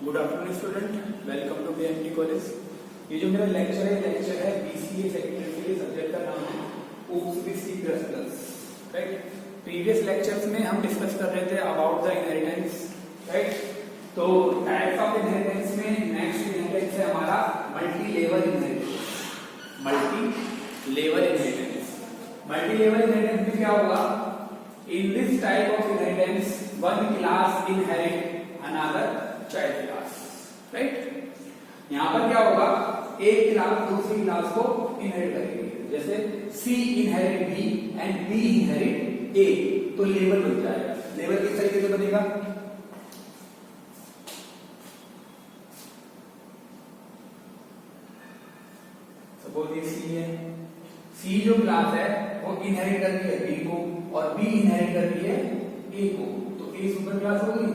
Good afternoon student, welcome to BMT college. ये जो मेरा लेक्चर है बीसीए सेकेंडरी के लिए। सब्जेक्ट का नाम है OOPs with C plus plus. Right, previous lectures में हम डिस्कस कर रहे थे अबाउट द इनहेरिटेंस। राइट, तो टाइप्स ऑफ इनहेरिटेंस में नेक्स्ट इनहेरिटेंस है हमारा multi level inheritance. Multi level inheritance में क्या होगा? In this type of inheritance one class inherit another child class. Right, यहां पर क्या होगा? एक क्लास दूसरी क्लास को इनहेरिट करेगी। जैसे C inherit B and B inherit A, तो लेवल बन जाएगा। लेवल किस तरीके से बनेगा? सपोज ये C है, C जो क्लास है वो इनहेरिट कर रही है B को और B इनहेरिट कर रही है A को, तो A सुपर क्लास हो गई,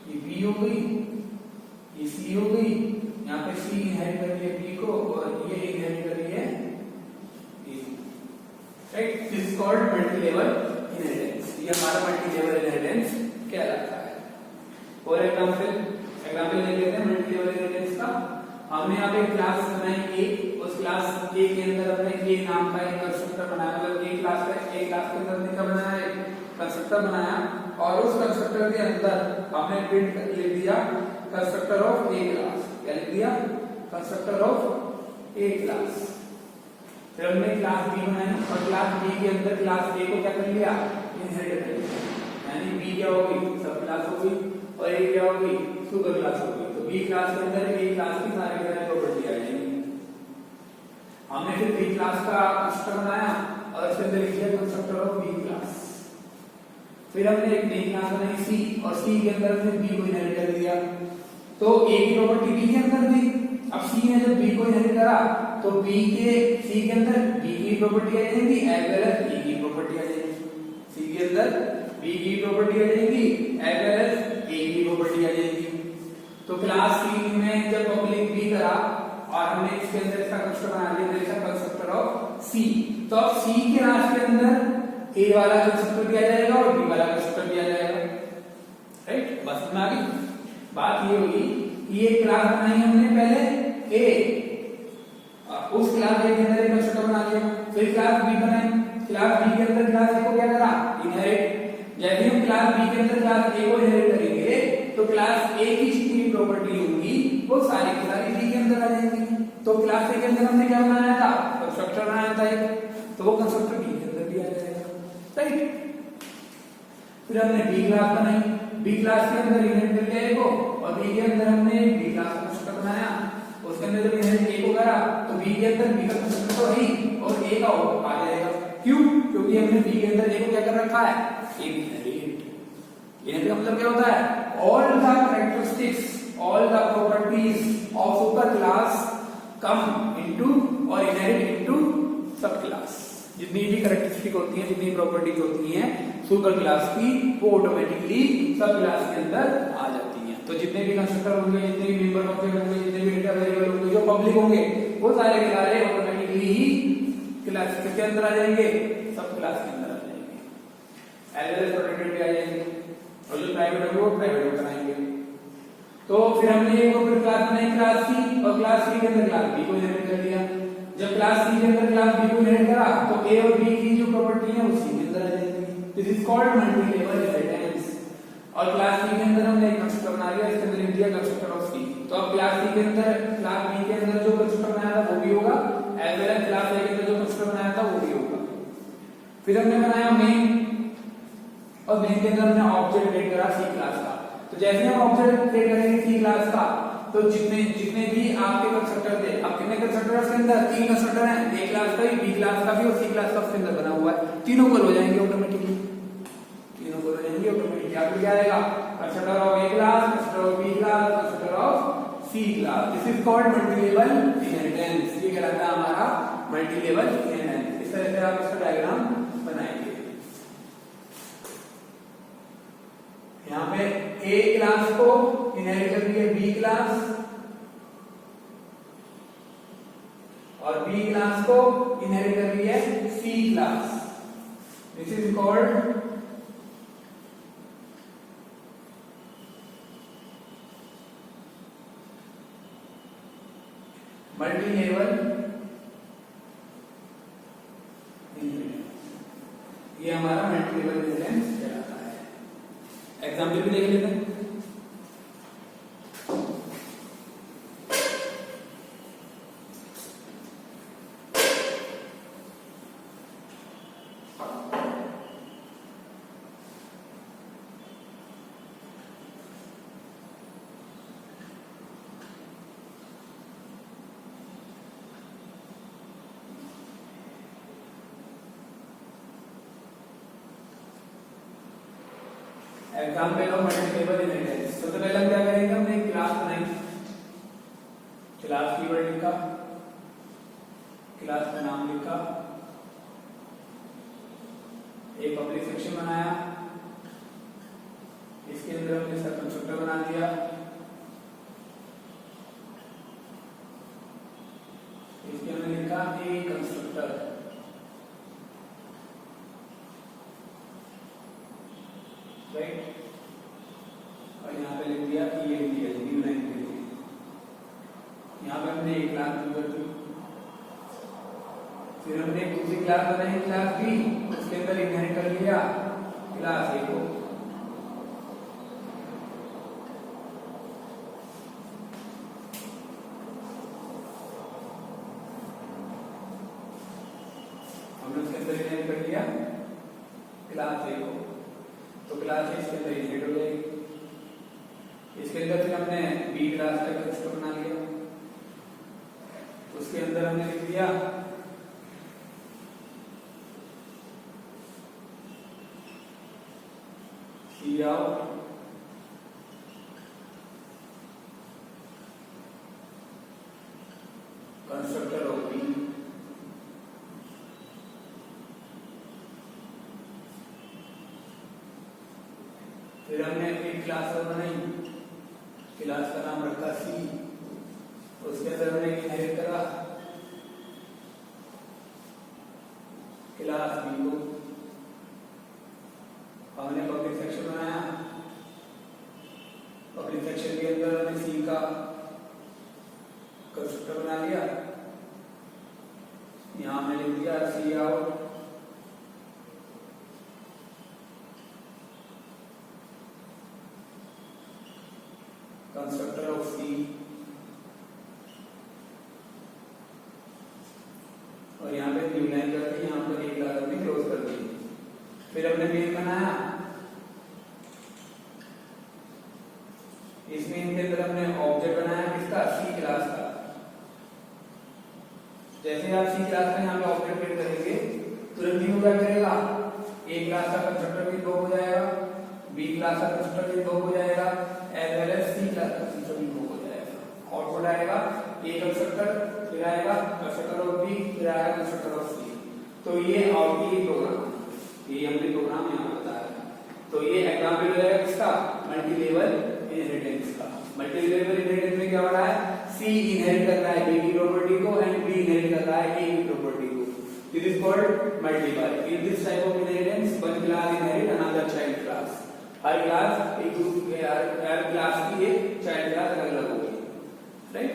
ये B हो गई, ये C हो गई। यहाँ पे C इनहेरिट कर रही है B को और ये इनहेरिट कर रही है A। Right, this is called multi level inheritance. ये हमारा मल्टी लेवल इनहेरिटेंस कहलाता है। फॉर एग्जांपल ले लेते हैं मल्टी लेवल इनहेरिटेंस का। हमने यहाँ पे क्लास बनाई A, उस क्लास A के अंदर अपने A नाम का एक कंस्ट्रक्टर बनाया, मतलब A क्लास के अंदर हमने क्या बनाया? एक कंस्ट्रक्टर बनाया और उस कंस्ट्रक्टर के अंदर हमने प्रिंट लिख दिया कंस्ट्रक्टर ऑफ ए क्लास। क्या लिख दिया? Constructor of A class. फिर हमने क्लास बी बनाई और क्लास बी के अंदर क्लास ए को क्या कर लिया? इनहेरिट कर लिया। यानी बी क्या हो गई? सब क्लास हो गई और ए क्या हो गई? सुपर क्लास हो गई। तो बी क्लास के अंदर ए क्लास की सारी प्रॉपर्टी आ जाएंगी। हमने फिर बी क्लास का कंस्ट्रक्टर बनाया और इसके अंदर लिख दिया कंस्ट्रक्टर ऑफ बी क्लास। फिर हमने एक नई क्लास बनाई C और C के अंदर हमने B को इनहेरिट कर दिया, तो A की प्रॉपर्टी B के अंदर दी। अब C ने जब B को इनहेरिट करा तो B के C के अंदर B की प्रॉपर्टी आ जाएगी एज वेल एज A की प्रॉपर्टी आ जाएगी। C के अंदर B की प्रॉपर्टी आ जाएगी एज वेल एज A की प्रॉपर्टी आ जाएगी। तो क्लास C में जब पब्लिक B करा और हमने इसके अंदर इसका कंस्ट्रक्टर बना दिया, कंस्ट्रक्टर ऑफ C, तो अब C के क्लास के अंदर A वाला कंस्ट्रक्टर दिया जाएगा और B वाला कंस्ट्रक्टर दिया जाएगा। राइट, बस में आ गई बात। ये होगी कि ये क्लास बनाई हमने पहले A, उस क्लास A के अंदर एक कंस्ट्रक्टर बना दिया। फिर क्लास B बनाई, क्लास B के अंदर क्लास A को क्या करा? इनहेरिट। जैसे हम क्लास B के अंदर क्लास A को इनहेरिट करेंगे तो क्लास A की जितनी प्रॉपर्टी होगी वो सारी की सारी B के अंदर आ जाएंगी। तो क्लास A के अंदर हमने क्या बनाया था? कंस्ट्रक्टर बनाया था एक, तो वो कंस्ट्रक्टर B के अंदर भी आ जाएगा। राइट, फिर हमने B क्लास बनाई, B क्लास के अंदर इनहेरिट कर लिया A को और B के अंदर हमने B क्लास का कंस्ट्रक्टर बनाया। उसके अंदर जब इनहेरिट A को करा तो B के अंदर B का कंस्ट्रक्टर तो है ही और A का आ जाएगा। क्यों? क्योंकि हमने B के अंदर A को क्या कर रखा है? इनहेरिट। इनहेरिट का मतलब क्या होता है? All the characteristics, all the properties of super class come into और इनहेरिट इनटू सब क्लास। जितनी भी कैरेक्टरिस्टिक होती हैं, जितनी प्रॉपर्टीज होती हैं सुपर क्लास की, वो ऑटोमेटिकली सब क्लास के अंदर आ जाती हैं। तो जितने भी कंस्ट्रक्टर होंगे, जितने भी मेंबर ऑब्जेक्ट होंगे, जितने भी डेटा वेरिएबल होंगे, जो पब्लिक होंगे, वो सारे के सारे ऑटोमेटिकली ही क्लास के अंदर आ जाएंगे, सब क्लास के अंदर आ जाएंगे। एज वेल एज प्रोटेक्टेड भी आ जाएंगे और जो प्राइवेट होंगे वो प्राइवेट बनाएंगे। तो फिर हमने एक और क्लास बनाई क्लास C और क्लास C के अंदर क्लास B को इनहेरिट कर दिया। जब क्लास C के अंदर क्लास B को इनहेरिट करा तो A और B की जो प्रॉपर्टी है वो C के अंदर आ जाएगी। This is called multi level inheritance. और क्लास C के अंदर हमने एक कंस्ट्रक्टर बना दिया, इसके अंदर लिख दिया कंस्ट्रक्टर ऑफ C। तो अब क्लास C के अंदर क्लास B के अंदर जो कंस्ट्रक्टर बनाया था वो भी होगा as well as class A के अंदर जो कंस्ट्रक्टर बनाया था वो भी होगा। फिर हमने बनाया मेन और मेन के अंदर हमने ऑब्जेक्ट क्रिएट करा C क्लास का। तो जैसे हम ऑब्जेक्ट क्रिएट करेंगे C क्लास का तो जितने भी आपके कंस्ट्रक्टर थे, अब कितने कंस्ट्रक्टर है इसके अंदर? 3 कंस्ट्रक्टर हैं, A क्लास का भी, B क्लास का भी और C क्लास का उसके अंदर बना हुआ है। तीनों कॉल हो जाएंगे ऑटोमेटिकली, तीनों कॉल हो जाएंगे ऑटोमेटिकली। क्या आएगा? Constructor of A class, constructor of B class, constructor of C class. This is called multi level inheritance. ये कहलाता है हमारा मल्टी लेवल इनहेरिटेंस। इस तरह से आप इसका डायग्राम बनाएंगे। यहाँ पे A क्लास को इनहेरिट कर रही है B क्लास और B क्लास को इनहेरिट कर रही है C class. This is called multi level inheritance, ये हमारा मल्टी लेवल इनहेरिटेंस कहलाता है। एग्जाम्पल भी देख लेते हैं। Example of multi level inheritance. सबसे पहले हम क्या करेंगे, हमने एक क्लास बनाई, क्लास कीवर्ड लिखा, क्लास का नाम लिखा, एक पब्लिक सेक्शन बनाया, इसके अंदर हमने इसका कंस्ट्रक्टर बना दिया, इसके अंदर लिखा ए कंस्ट्रक्टर, राइट, और यहाँ पे लिख दिया कि ये न्यू लाइन पे यहाँ पे हमने एक क्लास कर दी। फिर हमने एक दूसरी क्लास बनाई, क्लास बी, उसके अंदर इनहेरिट कर लिया क्लास ए को। हमने उसके अंदर इनहेरिट कर लिया क्लास ए को, तो क्लास ए इसके अंदर इनहेरिट हो जाएगी। इसके अंदर फिर हमने बी क्लास का कंस्ट्रक्टर बना लिया, उसके अंदर हमने लिख दिया सी आउट कंस्ट्रक्टर ऑफ बी। फिर हमने एक क्लास और बनाई, क्लास का नाम रखा सी, उसके अंदर हमने इनहेरिट करा क्लास बी को। हमने पब्लिक सेक्शन बनाया, पब्लिक सेक्शन के अंदर हमने सी का कंस्ट्रक्टर बना लिया, यहां हमने लिख दिया सी आउट कंस्ट्रक्टर ऑफ सी, और यहाँ पे न्यू लाइन कर दी, यहाँ पर एक क्लास हमने क्लोज कर दी। फिर हमने मेन बनाया, इस मेन के अंदर हमने ऑब्जेक्ट बनाया किसका, सी क्लास का। जैसे आप सी क्लास का यहाँ पे ऑब्जेक्ट क्रिएट करेंगे, तुरंत ही वो क्या करेगा, ए क्लास का कंस्ट्रक्टर भी इन्वोक हो जाएगा, बी क्लास का कंस्ट्रक्टर भी इन्वोक हो जाएगा, एज वेल एज सी क्लास का कंस्ट्रक्टर भी इन्वोक हो जाएगा। आउटपुट आएगा ए कंस्ट्रक्टर, फिर आएगा कंस्ट्रक्टर ऑफ बी, फिर आएगा कंस्ट्रक्टर ऑफ सी। तो ये आउटपुट प्रोग्राम, ये हमने प्रोग्राम यहाँ बताया। तो ये एग्जांपल हो जाएगा किसका, मल्टी लेवल इनहेरिटेंस का। मल्टी लेवल इनहेरिटेंस में क्या हो रहा है, सी इनहेरिट कर रहा है बी की प्रॉपर्टी को एंड बी इनहेरिट कर रहा है ए की प्रॉपर्टी को। This is called multiple. In this type of inheritance one class inherit another child class. Her class एक दूसरे हर क्लास की एक चाइल्ड क्लास अलग अलग होगी, राइट।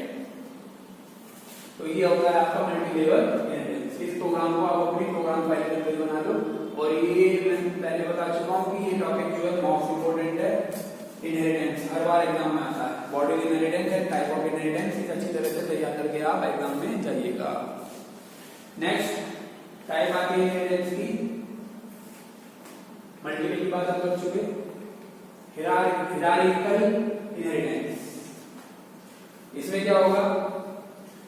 तो ये होता है आपका मल्टी लेवल इनहेरिटेंस। इस प्रोग्राम को आप अपनी प्रोग्राम फाइल के अंदर बना लो। और ये मैं पहले बता चुका हूँ कि ये टॉपिक जो है मोस्ट इंपोर्टेंट है, इनहेरिटेंस हर बार एग्जाम में आता है। What is inheritance and type of inheritance, इस अच्छी तरह से तैयार करके आप एग्जाम में जाइएगा। नेक्स्ट टाइप आती है इनहेरिटेंस की, मल्टीपल की बात हम कर चुके। हिरार्किकल इनहेरिटेंस, इसमें क्या होगा,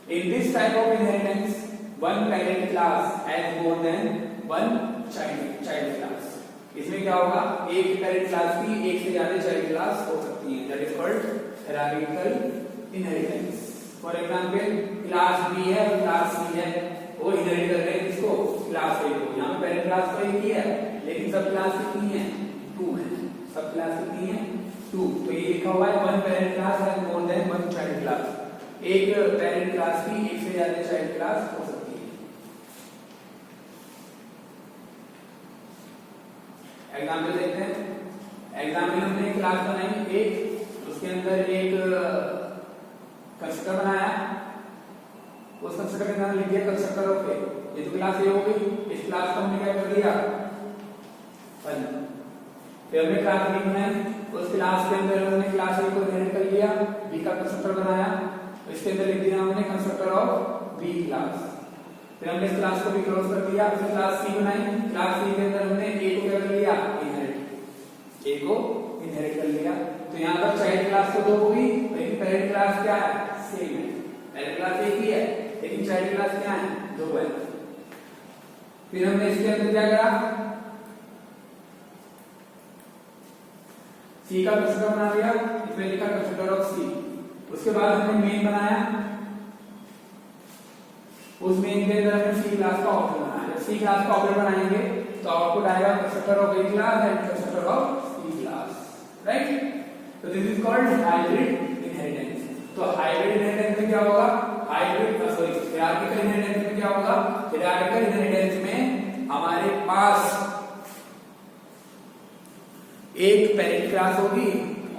in this type of inheritance one parent class has more than one child class. इसमें क्या होगा, एक पेरेंट क्लास की एक से ज्यादा चाइल्ड क्लास हो सकती है, that is called hierarchical inheritance. For example class B है और क्लास सी है, वो इनहेरिट कर रहे हैं किसको, क्लास ए को। यहाँ पे पेरेंट क्लास तो एक ही है, लेकिन सब क्लास कितनी है, 2 है। सब क्लास कितनी है, 2। तो ये लिखा हुआ है one parent class has more than one child class. एक पेरेंट क्लास की एक से ज्यादा चाइल्ड क्लास हो सकती है। एग्जाम्पल देखते हैं। एग्जाम्पल हमने क्लास बनाई एक, उसके अंदर एक कंस्ट्रक्टर बनाया, कंस्ट्रक्टर का नाम लिख दिया कंस्ट्रक्टर ऑफ ए। ये तो क्लास ए हो गई, इस क्लास को हमने क्या कर दिया 1। फिर हमने क्लास बी बनाई, उस क्लास के अंदर हमने क्लास ए को इनहेरिट कर लिया, बी का कंस्ट्रक्टर बनाया, इसके अंदर लिख दिया हमने कंस्ट्रक्टर ऑफ बी क्लास। फिर हमने इस क्लास को भी क्लोज कर दिया, फिर क्लास सी बनाई, क्लास सी के अंदर हमने ए को क्या कर लिया इनहेरिट, ए को इनहेरिट कर लिया। तो यहाँ पर चाइल्ड क्लास तो 2 होगी, लेकिन पेरेंट क्लास क्या है सेम है, पेरेंट क्लास एक ही है लेकिन चाइल्ड क्लास क्या है 2 है। फिर हमने इसके अंदर क्या करा सी का कंस्ट्रक्टर बना दिया, इसमें लिखा कंस्ट्रक्टर ऑफ सी। उसके बाद हमने मेन बनाया, उस मेन के अंदर हमने सी क्लास का ऑब्जेक्ट बनाया। जब सी क्लास का ऑब्जेक्ट बनाएंगे तो आउटपुट आएगा constructor of A class and constructor of C class, right. तो this is called hybrid inheritance. तो हाइब्रिड इनहेरिटेंस में क्या होगा, हियरार्किकल इनहेरिटेंस में क्या होगा, हियरार्किकल इनहेरिटेंस में हमारे पास एक पेरेंट क्लास होगी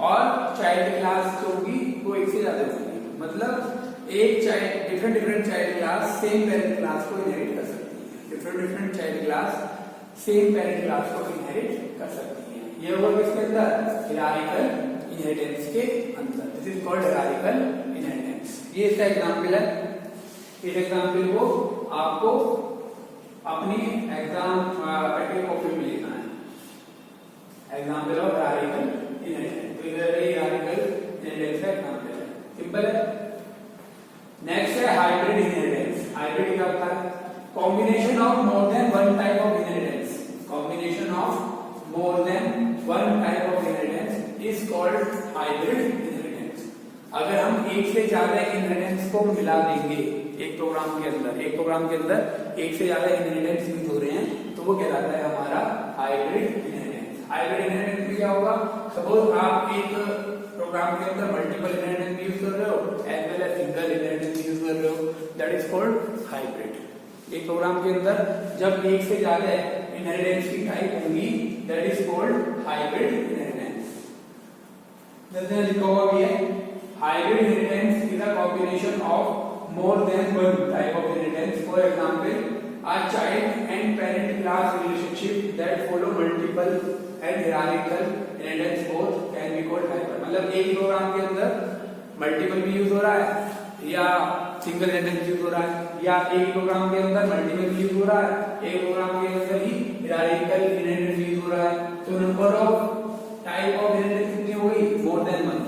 और चाइल्ड क्लास जो होगी वो एक से ज्यादा होगी। मतलब एक child different child class same parent class को इनहेरिट कर सकती है, different child class same parent class को इनहेरिट कर सकती है। ये होगा किसके अंदर, हियरार्किकल इनहेरिटेंस के अंदर। This is called hierarchical inheritance. ये इसका एग्जांपल है। इस एग्जांपल को आपको अपनी एग्जाम प्रैक्टिकल कॉपी में लिखना है, एग्जांपल ऑफ हियरार्किकल इनहेरिटेंस। तो इधर हियरार्किकल इनहेरिटेंस का एग्जांपल है, सिंपल है। नेक्स्ट है हाइब्रिड इनहेरिटेंस। हाइब्रिड क्या होता है, combination of more than one type of inheritance. Combination of more than one type of inheritance is called hybrid inheritance. अगर हम एक से ज्यादा इनहेरिटेंस को मिला देंगे एक प्रोग्राम के अंदर, एक प्रोग्राम के अंदर एक से ज्यादा इनहेरिटेंस यूज हो रहे हैं तो वो कहलाता है हमारा हाइब्रिड इनहेरिटेंस। हाइब्रिड इनहेरिटेंस में क्या होगा, सपोज आप एक प्रोग्राम के अंदर मल्टीपल इनहेरिटेंस यूज कर रहे हो as well as single inheritance use कर रहे हो, दैट इज कॉल्ड हाइब्रिड। एक प्रोग्राम के अंदर जब एक से ज्यादा इनहेरिटेंस की टाइप होंगी that is called hybrid inheritance. जैसे लिखा हुआ भी है, hybrid inheritance is a combination of more than one type of inheritance. For example, a child and parent class relationship that follow multiple and hierarchical inheritance both can be called hybrid. मतलब एक program के अंदर multiple भी use हो रहा है या single inheritance use हो रहा है, या एक प्रोग्राम के अंदर मल्टीपल भी यूज हो रहा है, एक प्रोग्राम के अंदर ही hierarchical inheritance यूज हो रहा है। तो number of type of inheritance कितनी हो गई, more than one.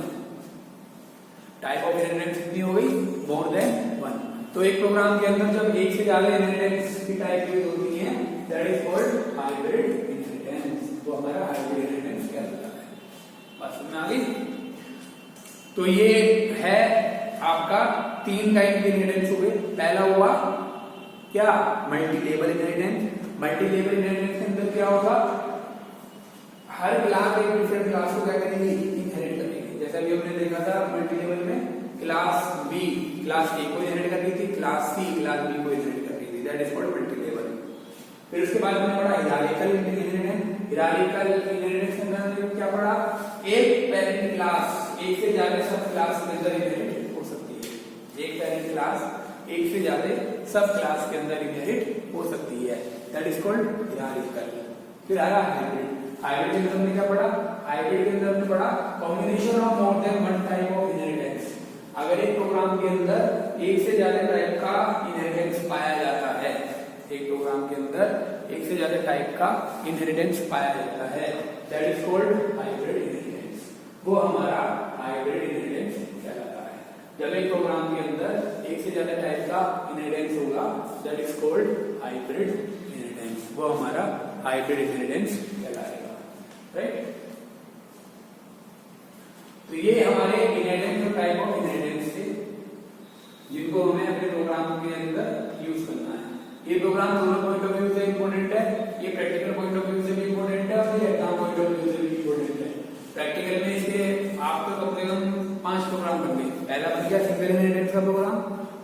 Type of inheritance कितनी हो गई, मोर देन वन। तो एक प्रोग्राम के अंदर जब एक से ज्यादा इनहेरिटेंस की टाइप यूज होती है that is called hybrid inheritance. तो हमारा हाइब्रिड इनहेरिटेंस क्या होता है, बात समझ में आ गई। तो ये है आपका 3 टाइप के इनहेरिटेंस हुए। पहला हुआ क्या, multi level inheritance. Multi level inheritance के अंदर क्या होगा, हर क्लास एक डिफरेंट क्लास को क्या करेगी, इनहेरिट करेगी। जैसा भी हमने देखा था मल्टी लेवल में, क्लास बी क्लास ए को इनहेरिट कर रही थी, क्लास सी क्लास बी को इनहेरिट कर रही थी, that is called multi level. फिर उसके बाद हमने पढ़ा हियरार्किकल इनहेरिटेंस। हियरार्किकल इनहेरिटेंस के अंदर हमने क्या पढ़ा, एक पेरेंट क्लास एक से ज्यादा सब क्लास के अंदर इनहेरिट हो सकती है। एक पेरेंट क्लास एक से ज्यादा सब क्लास के अंदर इनहेरिट हो सकती है, दैट इज कॉल्ड हियरार्किकल। फिर आया हाइब्रिड। हाइब्रिड के अंदर हमने क्या पढ़ा, हाइब्रिड के अंदर हमने पढ़ा combination of more than one type of inheritance. अगर एक प्रोग्राम के अंदर एक से ज्यादा टाइप का इनहेरिटेंस पाया जाता है, एक प्रोग्राम के अंदर एक से ज्यादा टाइप का इनहेरिटेंस पाया जाता है, that is called hybrid inheritance. वो हमारा हाइब्रिड इनहेरिटेंस कहलाता है। जब एक प्रोग्राम के अंदर एक से ज्यादा टाइप का इनहेरिटेंस होगा that is called hybrid inheritance. वो हमारा हाइब्रिड इनहेरिटेंस कहलाएगा, राइट। तो ये हमारे इनहेरिटेंस टाइप ऑफ इनहेरिटेंस थे जिनको हमें अपने प्रोग्राम के अंदर यूज करना है। ये प्रोग्राम दोनों पॉइंट ऑफ व्यू से इंपॉर्टेंट है, ये प्रैक्टिकल पॉइंट ऑफ व्यू से भी इंपॉर्टेंट है और ये एग्जाम पॉइंट ऑफ व्यू से भी इंपॉर्टेंट है। प्रैक्टिकल में इसके आपको कम से कम 5 प्रोग्राम बन गए। पहला बन गया सिंगल इनहेरिटेंस का प्रोग्राम,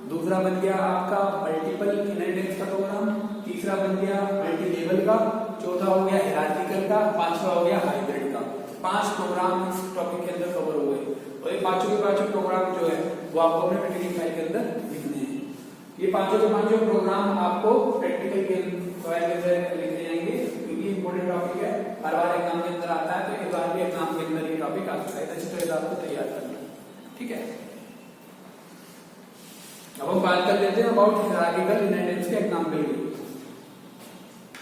दूसरा बन गया आपका मल्टीपल इनहेरिटेंस का प्रोग्राम, तीसरा बन गया मल्टी लेवल का, चौथा हो गया हियरार्किकल का, पांचवा हो गया हाइब्रिड का। 5 प्रोग्राम इस टॉपिक के अंदर कवर हुए और ये पांचों के पांचों प्रोग्राम जो है वो आपको अपने प्रैक्टिकल फाइल के अंदर लिखने हैं। ये पांचों के पांचों प्रोग्राम आपको प्रैक्टिकल के सवाल के अंदर लिखे जाएंगे, क्योंकि इंपॉर्टेंट टॉपिक है, हर बार एग्जाम के अंदर आता है, तो इस बार भी एग्जाम के अंदर ये टॉपिक आ सकता है, अच्छी तरह से आपको तैयार करना है। ठीक है, अब हम बात कर लेते हैं अबाउट हायरार्किकल इनहेरिटेंस के एग्जांपल की।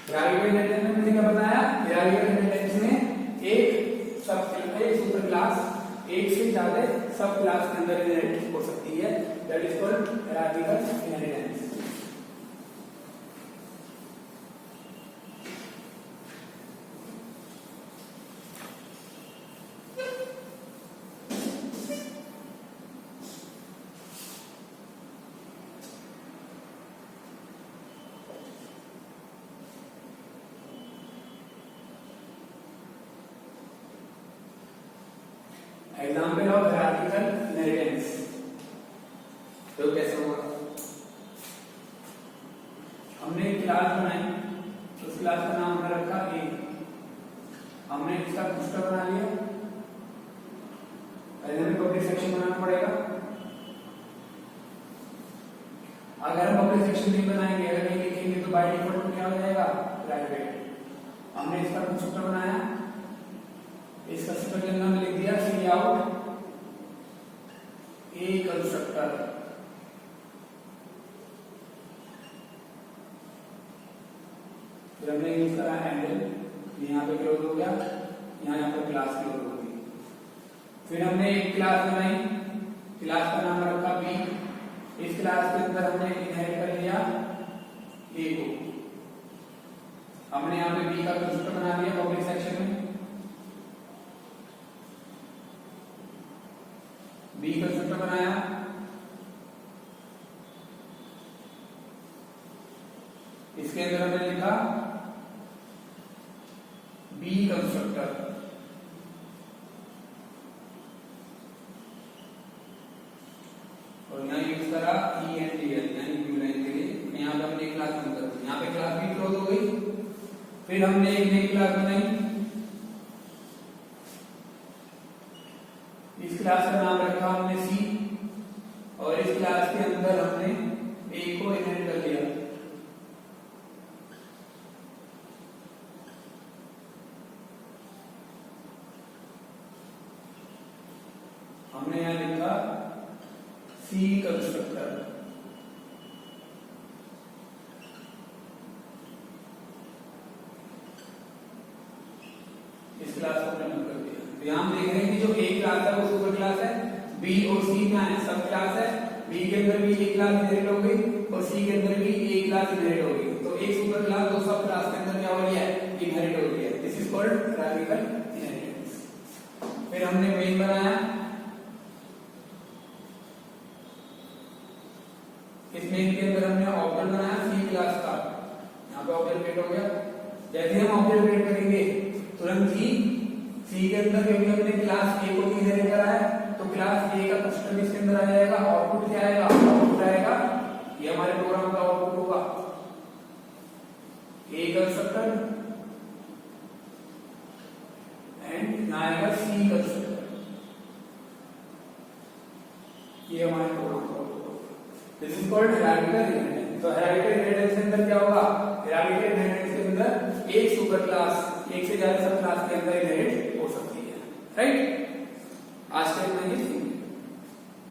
हायरार्किकल इनहेरिटेंस में मैंने क्या बताया, हायरार्किकल इनहेरिटेंस में एक सुपर क्लास एक से ज्यादा सब क्लास के अंदर इनहेरिट हो सकती है, that is called hierarchical inheritance. Example of hierarchical inheritance तो कैसे होगा, हमने एक क्लास बनाई, उस क्लास का नाम हमने रखा ए, हमने इसका क्लस्टर बना लिया, पहले हमें पब्लिक सेक्शन बनाना पड़ेगा। अगर हम पब्लिक सेक्शन नहीं बनाएंगे, अगर नहीं लिखेंगे तो बाय डिफॉल्ट क्या हो जाएगा, प्राइवेट। हमने इसका क्लस्टर बनाया, इसका स्ट्रक्चर नाम लिख दिया सी आउट ए कंस्ट्रक्टर। फिर हमने यूज करा हैंडल, यहाँ पे क्लोज हो गया, यहाँ पे क्लास क्लोज हो गई। फिर हमने एक क्लास बनाई, क्लास का नाम रखा बी, इस क्लास के अंदर हमने इनहेरिट कर लिया ए को, हमने यहाँ पे बी का कंस्ट्रक्टर बना दिया पब्लिक सेक्शन में, बी कंस्ट्रक्टर बनाया, इसके अंदर हमने लिखा बी कंस्ट्रक्टर, और यहाँ यूज करा ई एंड डी एल यानी ब्लू लाइन के लिए। यहाँ पे हमने एक क्लास बंद कर दी, यहाँ पे क्लास भी क्लोज हो गई। फिर हमने एक नई क्लास बनाई, इस क्लास का नाम रखा हमने सी, और इस क्लास के अंदर हमने ए को इनहेरिट कर लिया। हमने यहां लिखा सी कंस्ट्रक्टर, इस क्लास को हमने कर दिया। तो यहां हम देख रहे हैं कि जो ए क्लास है वो सुपर क्लास है, बी और सी क्या है, सब क्लास है। बी के अंदर भी एक क्लास इनहेरिट हो गई और सी के अंदर भी एक क्लास इनहेरिट हो गई, तो एक सुपर क्लास दो सब क्लास के अंदर क्या हो गया है, इनहेरिट हो गया। This is called hierarchical inheritance. फिर हमने मेन बनाया, इस मेन के अंदर हमने ऑब्जेक्ट बनाया सी क्लास का, यहाँ पे ऑब्जेक्ट क्रिएट हो गया। जैसे हम ऑब्जेक्ट क्रिएट करेंगे तुरंत ही सी के अंदर क्योंकि हमने क्लास ए को इनहेरिट करा है, तो क्लास ए का कंस्ट्रक्टर इसके अंदर आ जाएगा। आउटपुट क्या आएगा, आउटपुट आएगा, ये हमारे प्रोग्राम का आउटपुट होगा ए कंस्ट्रक्टर एंड यहाँ आएगा सी कंस्ट्रक्टर, ये हमारे प्रोग्राम का आउटपुट होगा। This is called hierarchical inheritance. तो हायरार्किकल इनहेरिटेंस के अंदर क्या होगा, हायरार्किकल इनहेरिटेंस के अंदर एक सुपर क्लास एक से ज्यादा सब क्लास के अंदर इनहेरिट हो सकती है, राइट। आज के